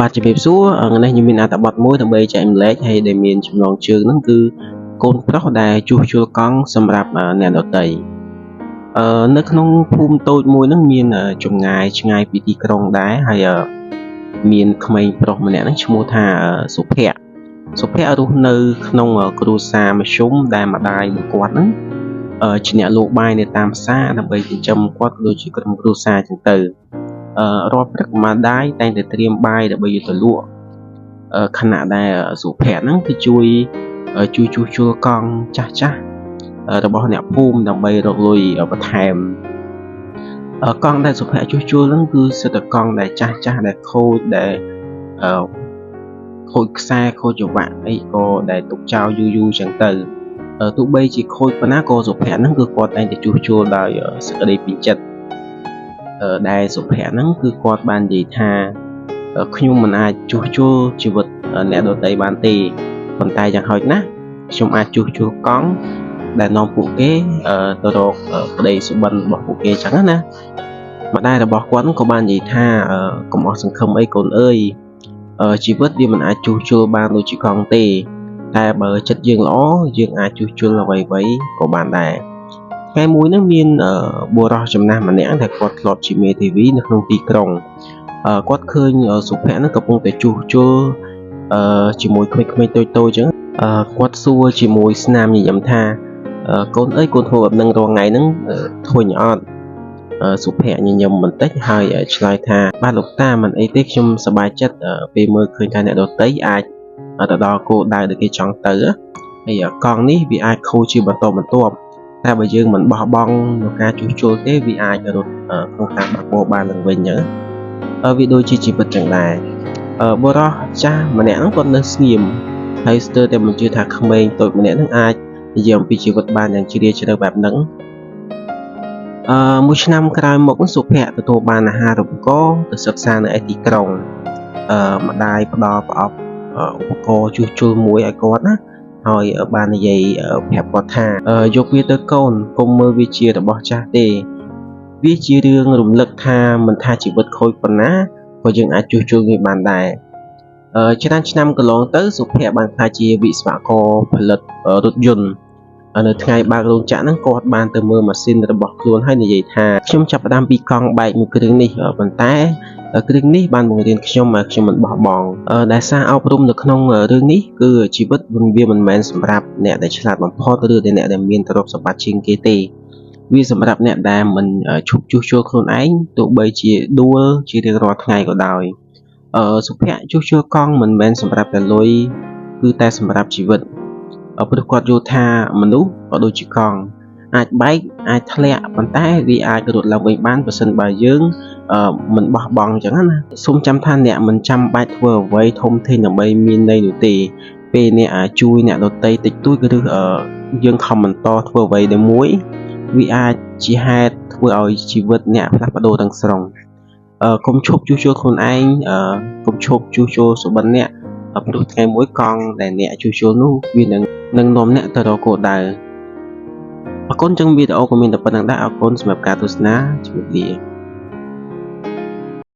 បាទជំរាបសួរថ្ងៃនេះខ្ញុំមានអត្ថបទមួយដើម្បីចែកម្លែកហើយដែលមានចំណងជើងហ្នឹងគឺកូនប្រុសដែលជួសជុលកង់សម្រាប់អ្នកដទៃនៅក្នុងភូមិតូចមួយហ្នឹងមានចម្ងាយឆ្ងាយពីទីក្រុងដែរហើយមានក្មេងប្រុសម្នាក់ហ្នឹងឈ្មោះថាសុភ័ក្ររស់នៅក្នុងគ្រួសារមធ្យមដែលម្ដាយរបស់គាត់ហ្នឹងជាអ្នកលក់បាយនៅតាមផ្សារដើម្បីចិញ្ចឹមគាត់ដូចជាក្រុមគ្រួសារចឹងទៅរាល់ព្រឹកម្ដាយតែងតែត្រៀមបាយដើម្បីយកទៅលក់ខណៈដែលសុភ័ក្រហ្នឹងគឺជួយជួសជុលកង់ចាស់របស់អ្នកភូមិដើម្បីរកលុយបន្ថែមកង់ដែលសុភ័ក្រជួសជុលហ្នឹងគឺសិតតែកង់ដែលចាស់ដែលខូចដែលខូចខ្សែខូចចង្វាក់អីក៏ដែលទុកចោលយូរចឹងទៅទោះបីជាខូចប៉ុណ្ណាក៏សុភ័ក្រហ្នឹងគឺគាត់តែងតែជួសជុលដោយសេចក្តីពេញចិត្តដែលសុភ័ក្រហ្នឹងគឺគាត់បាននិយាយថាខ្ញុំមិនអាចជួសជុលជីវិតអ្នកដទៃបានទេប៉ុន្តែយ៉ាងហោចណាស់ខ្ញុំអាចជួសជុលកង់ដែលនាំពួកគេទៅរកក្តីសុបិនរបស់ពួកគេចឹងណាម្ដាយរបស់គាត់ក៏បាននិយាយថាកុំអស់សង្ឃឹមអីកូនអើយជីវិតវាមិនអាចជួសជុលបានដូចជាកង់ទេតែបើចិត្តយើងល្អយើងអាចជួសជុលអ្វីៗក៏បានដែរថ្ងៃមួយហ្នឹងមានបុរសចំណាស់ម្នាក់ដែលគាត់ធ្លាប់ជាមេធាវីនៅក្នុងទីក្រុងគាត់ឃើញសុភ័ក្រហ្នឹងកំពុងតែជួសជុលជាមួយក្មេងៗតូចៗចឹងគាត់សួរជាមួយស្នាមញញឹមថាកូនអើយកូនធ្វើបែបហ្នឹងរាល់ថ្ងៃហ្នឹងធុញអត់សុភ័ក្រញញឹមបន្តិចហើយឆ្លើយថាបាទលោកតាមិនអីទេខ្ញុំសប្បាយចិត្តពេលមើលឃើញថាអ្នកដទៃអាចទៅដល់គោលដៅដែលគេចង់ទៅហើយកង់នេះវាអាចខូចជាបន្តបន្ទាប់តែបើយើងមិនបោះបង់នៅការជួសជុលទេវាអាចរត់ក្នុងការបាក់បោបានឡើងវិញចឹងវាដូចជាជីវិតចឹងដែរបុរសចាស់ម្នាក់ហ្នឹងគាត់នៅស្ងៀមហើយស្ទើរតែមិនជឿថាក្មេងតូចម្នាក់ហ្នឹងអាចនិយាយអំពីជីវិតបានយ៉ាងជ្រាលជ្រៅបែបហ្នឹងមួយឆ្នាំក្រោយមកសុភ័ក្រទទួលបានអាហារូបករណ៍ទៅសិក្សានៅឯទីក្រុងម្ដាយផ្ដល់ប្រអប់ឧបករណ៍ជួសជុលមួយឲ្យគាត់ណាហើយបាននិយាយប្រាប់គាត់ថាយកវាទៅកូនកុំមើលវាជារបស់ចាស់ទេវាជារឿងរំលឹកថាមិនថាជីវិតខូចប៉ុណ្ណាក៏យើងអាចជួសជុលវាបានដែរច្រើនឆ្នាំកន្លងទៅសុភ័ក្របានក្លាយជាវិស្វករផលិតរថយន្តនៅថ្ងៃបើករោងចក្រហ្នឹងគាត់បានទៅមើលម៉ាស៊ីនរបស់ខ្លួនហើយនិយាយថាខ្ញុំចាប់ផ្ដើមពីកង់បែកមួយគ្រឿងនេះប៉ុន្តែគ្រឿងនេះបានបង្រៀនខ្ញុំឲ្យខ្ញុំមិនបោះបង់ដែលសារអប់រំនៅក្នុងរឿងនេះគឺជីវិតវាមិនមែនសម្រាប់អ្នកដែលឆ្លាតបំផុតឬអ្នកដែលមានទ្រព្យសម្បត្តិជាងគេទេវាសម្រាប់អ្នកដែលមិនឈប់ជួសជុលខ្លួនឯងទោះបីជាដួលជារៀងរាល់ថ្ងៃក៏ដោយសុភ័ក្រជួសជុលកង់មិនមែនសម្រាប់តែលុយគឺតែសម្រាប់ជីវិតព្រោះគាត់យល់ថាមនុស្សក៏ដូចជាកង់អាចបែកអាចធ្លាក់ប៉ុន្តែវាអាចរត់ឡើងវិញបានប្រសិនបើយើងមិនបោះបង់អញ្ចឹងណាសូមចាំថាអ្នកមិនចាំបាច់ធ្វើអ្វីធំធេងដើម្បីមានន័យនោះទេពេលអ្នកជួយអ្នកដទៃតិចតួចឬយើងខំបន្តធ្វើអ្វីដែលមួយវាអាចជាហេតុធ្វើឲ្យជីវិតអ្នកផ្លាស់ប្ដូរទាំងស្រុងកុំឈប់ជួសជុលខ្លួនឯងកុំឈប់ជួសជុលសុបិនអ្នកព្រោះថ្ងៃមួយកង់ដែលអ្នកជួសជុលនោះវានឹងនាំអ្នកទៅរកគោលដៅអរគុណចឹងវីដេអូក៏មានតែប៉ុណ្្នឹងដែរអរគុណសម្រាប់ការទស្សនាជម្រាបលា